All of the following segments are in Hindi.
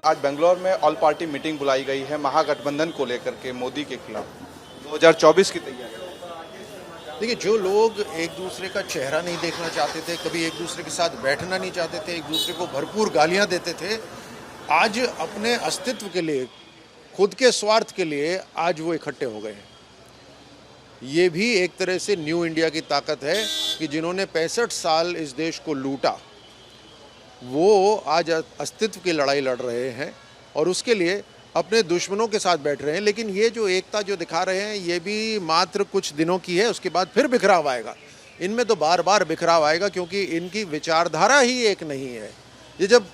आज बेंगलोर में ऑल पार्टी मीटिंग बुलाई गई है महागठबंधन को लेकर के मोदी के खिलाफ 2024 की तैयारी। देखिए, जो लोग एक दूसरे का चेहरा नहीं देखना चाहते थे, कभी एक दूसरे के साथ बैठना नहीं चाहते थे, एक दूसरे को भरपूर गालियां देते थे, आज अपने अस्तित्व के लिए, खुद के स्वार्थ के लिए आज वो इकट्ठे हो गए हैं। ये भी एक तरह से न्यू इंडिया की ताकत है कि जिन्होंने 65 साल इस देश को लूटा, वो आज अस्तित्व की लड़ाई लड़ रहे हैं और उसके लिए अपने दुश्मनों के साथ बैठ रहे हैं। लेकिन ये जो एकता जो दिखा रहे हैं, ये भी मात्र कुछ दिनों की है, उसके बाद फिर बिखराव आएगा। इनमें तो बार बार बिखराव आएगा क्योंकि इनकी विचारधारा ही एक नहीं है। ये जब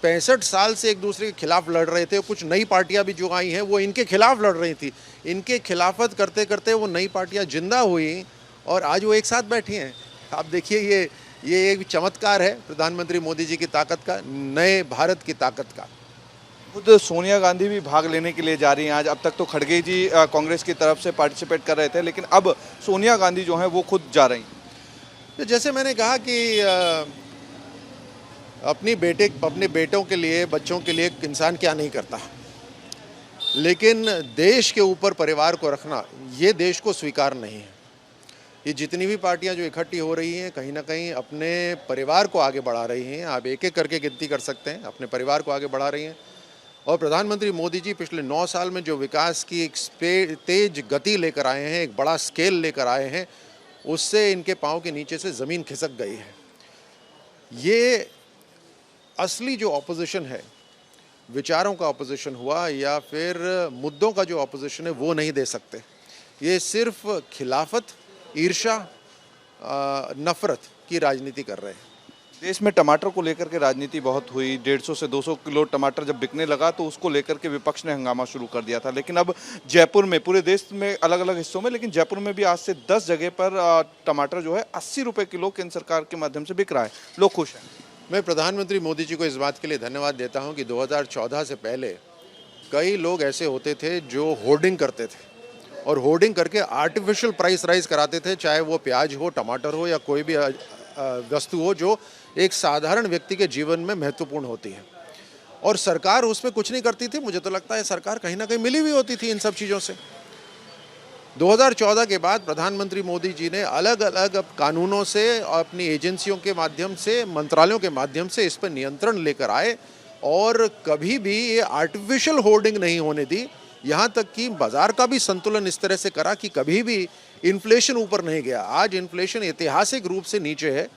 65 साल से एक दूसरे के खिलाफ लड़ रहे थे, कुछ नई पार्टियां भी जो आई हैं वो इनके खिलाफ लड़ रही थी, इनके खिलाफत करते करते वो नई पार्टियां जिंदा हुई और आज वो एक साथ बैठी हैं। आप देखिए, ये एक चमत्कार है प्रधानमंत्री मोदी जी की ताकत का, नए भारत की ताकत का। खुद सोनिया गांधी भी भाग लेने के लिए जा रही हैं आज। अब तक तो खड़गे जी कांग्रेस की तरफ से पार्टिसिपेट कर रहे थे, लेकिन अब सोनिया गांधी जो हैं वो खुद जा रही हैं। तो जैसे मैंने कहा कि अपने बेटों के लिए, बच्चों के लिए इंसान क्या नहीं करता, लेकिन देश के ऊपर परिवार को रखना ये देश को स्वीकार नहीं है। ये जितनी भी पार्टियां जो इकट्ठी हो रही हैं, कहीं ना कहीं अपने परिवार को आगे बढ़ा रही हैं। आप एक एक करके गिनती कर सकते हैं, अपने परिवार को आगे बढ़ा रही हैं। और प्रधानमंत्री मोदी जी पिछले 9 साल में जो विकास की एक तेज गति लेकर आए हैं, एक बड़ा स्केल लेकर आए हैं, उससे इनके पाँव के नीचे से ज़मीन खिसक गई है। ये असली जो ऑपोजिशन है, विचारों का ऑपोजिशन हुआ या फिर मुद्दों का जो ऑपोजिशन है, वो नहीं दे सकते। ये सिर्फ खिलाफत, ईर्ष्या, नफरत की राजनीति कर रहे हैं। देश में टमाटर को लेकर के राजनीति बहुत हुई। 150 से 200 किलो टमाटर जब बिकने लगा तो उसको लेकर के विपक्ष ने हंगामा शुरू कर दिया था। लेकिन अब जयपुर में, पूरे देश में अलग अलग हिस्सों में, लेकिन जयपुर में भी आज से 10 जगह पर टमाटर जो है 80 रुपये किलो केंद्र सरकार के माध्यम से बिक रहा है। लोग खुश हैं। मैं प्रधानमंत्री मोदी जी को इस बात के लिए धन्यवाद देता हूं कि 2014 से पहले कई लोग ऐसे होते थे जो होर्डिंग करते थे और होर्डिंग करके आर्टिफिशियल प्राइस राइज कराते थे, चाहे वो प्याज हो, टमाटर हो या कोई भी वस्तु हो जो एक साधारण व्यक्ति के जीवन में महत्वपूर्ण होती है, और सरकार उसमें कुछ नहीं करती थी। मुझे तो लगता है सरकार कहीं ना कहीं मिली हुई होती थी इन सब चीज़ों से। 2014 के बाद प्रधानमंत्री मोदी जी ने अलग अलग कानूनों से, अपनी एजेंसियों के माध्यम से, मंत्रालयों के माध्यम से इस पर नियंत्रण लेकर आए और कभी भी ये आर्टिफिशियल होर्डिंग नहीं होने दी। यहाँ तक कि बाजार का भी संतुलन इस तरह से करा कि कभी भी इन्फ्लेशन ऊपर नहीं गया। आज इन्फ्लेशन ऐतिहासिक रूप से नीचे है।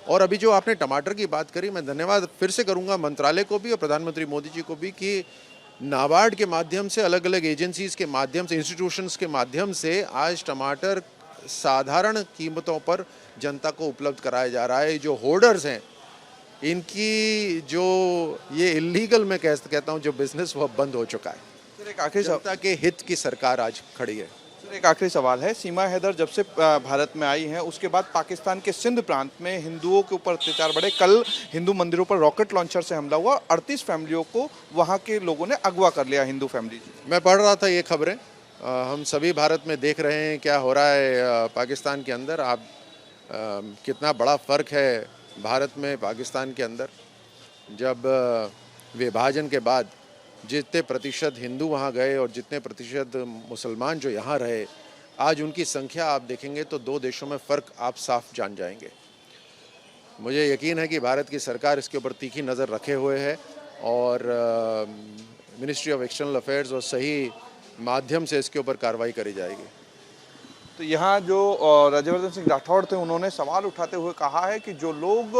और अभी जो आपने टमाटर की बात करी, मैं धन्यवाद फिर से करूँगा मंत्रालय को भी और प्रधानमंत्री मोदी जी को भी कि नाबार्ड के माध्यम से, अलग अलग एजेंसीज के माध्यम से, इंस्टीट्यूशंस के माध्यम से आज टमाटर साधारण कीमतों पर जनता को उपलब्ध कराया जा रहा है। जो होर्डर्स हैं, इनकी जो ये इलीगल मैं कहता हूँ जो बिजनेस, वो बंद हो चुका है। एक आखिरी जनता के हित की सरकार आज खड़ी है। एक आखिरी सवाल है, सीमा हैदर जब से भारत में आई हैं उसके बाद पाकिस्तान के सिंध प्रांत में हिंदुओं के ऊपर अत्याचार बढ़े। कल हिंदू मंदिरों पर रॉकेट लॉन्चर से हमला हुआ, 38 फैमिलियों को वहां के लोगों ने अगवा कर लिया, हिंदू फैमिली। मैं पढ़ रहा था ये खबरें, हम सभी भारत में देख रहे हैं क्या हो रहा है पाकिस्तान के अंदर। आप कितना बड़ा फ़र्क है भारत में पाकिस्तान के अंदर। जब विभाजन के बाद जितने प्रतिशत हिंदू वहाँ गए और जितने प्रतिशत मुसलमान जो यहाँ रहे, आज उनकी संख्या आप देखेंगे तो 2 देशों में फ़र्क आप साफ जान जाएंगे। मुझे यकीन है कि भारत की सरकार इसके ऊपर तीखी नज़र रखे हुए है और मिनिस्ट्री ऑफ एक्सटर्नल अफेयर्स और सही माध्यम से इसके ऊपर कार्रवाई करी जाएगी। तो यहाँ जो राज्यवर्धन सिंह राठौड़ थे, उन्होंने सवाल उठाते हुए कहा है कि जो लोग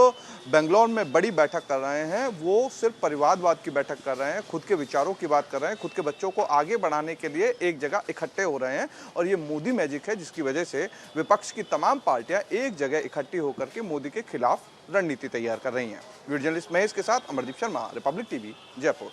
बेंगलोर में बड़ी बैठक कर रहे हैं वो सिर्फ परिवारवाद की बैठक कर रहे हैं, खुद के विचारों की बात कर रहे हैं, खुद के बच्चों को आगे बढ़ाने के लिए एक जगह इकट्ठे हो रहे हैं। और ये मोदी मैजिक है जिसकी वजह से विपक्ष की तमाम पार्टियां एक जगह इकट्ठी होकर के मोदी के खिलाफ रणनीति तैयार कर रही हैं। वीडियो जर्नलिस्ट महेश के साथ अमरदीप शर्मा, रिपब्लिक टीवी, जयपुर।